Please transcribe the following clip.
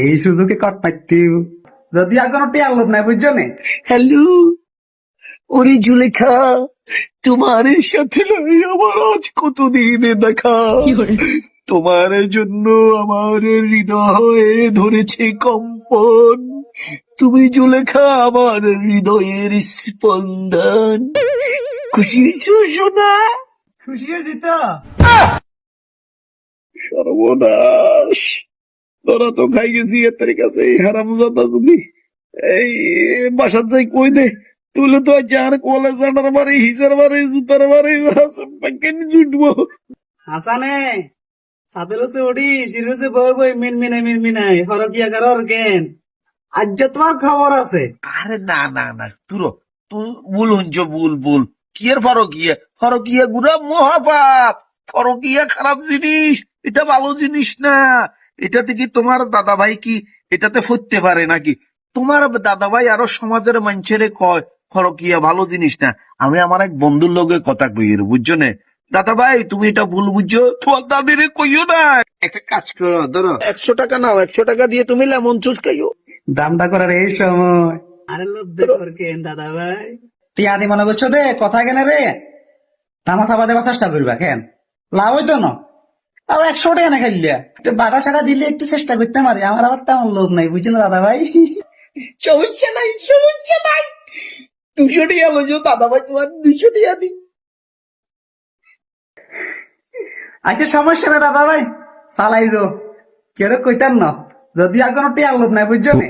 এই সুযোগে কট পাইতে যদি আর কোনো টিয়ার লোভ নাই বুঝছো নে। হ্যালো, ওরে জুলেখা, তোমার সাথে নাই আমার আজ কতদিনে দেখা। তোমার জন্য আমার হৃদয়ে ধরেছে কম্পন। তুমি জুলেখা আমার হৃদয়ের স্পন্দন। খুশি হয়েছো সোনা? খুশি হয়েছি তো। সর্বনাশ, তোরা তো খাই গেছি এর তারিখ আছে। এই হারামজাদা যদি এই বাসার যাই কই দে, তুলে তো যার কলে জানার মারে হিসার মারে জুতার মারে কেন জুটবো। হাসানে সাদের হচ্ছে ওডি শির হচ্ছে বই বই মিনমিনাই মিনমিনাই হরকিয়া কার হরকেন আজ যে তোমার খবর আছে। আরে না না না, তুই ভুল হঞ্চ, ভুল কি এর ফরকিয়া? ফরকিয়া গুড়া মহাপাপ। ফরকিয়া খারাপ জিনিস, এটা ভালো জিনিস না। এটা থেকে তোমার দাদা ভাই কি এটাতে ফুটতে পারে নাকি? তোমার দাদা ভাই আরো সমাজের মানুষেরে কয় ফরকিয়া ভালো জিনিস না। আমি আমার এক বন্ধুর লগে কথা কই, বুঝছো না দাদা ভাই, তুমি এটা ভুল বুঝছো, তোমার দাদিরে কইও না। একটা কাজ করো, ধরো 100 টাকা নাও, 100 টাকা দিয়ে তুমি লেমন জুস খাইও। দামটা করার এই সময় আরে লোভ দেখেন দাদা ভাই টিয়া দি মনে করছো দে কথা কেন রে তামাশা দেওয়ার চেষ্টা করবা কেন লাভ হইতো না। তাও 100 টাকা না খাইলিয়া একটু বাটা সাটা দিলে একটু চেষ্টা করতে পারি। আমার আবার তেমন লোভ নাই বুঝছো না দাদা ভাই। সমস্যা নাই, 200 টাকা লইছো দাদা ভাই, তোমার 200 টাকা দিই। আচ্ছা সমস্যা না দাদা ভাই চালাই যো কেউ কইতাম না যদি আর কোনো টিয়ার লোভ নাই বুঝছো না।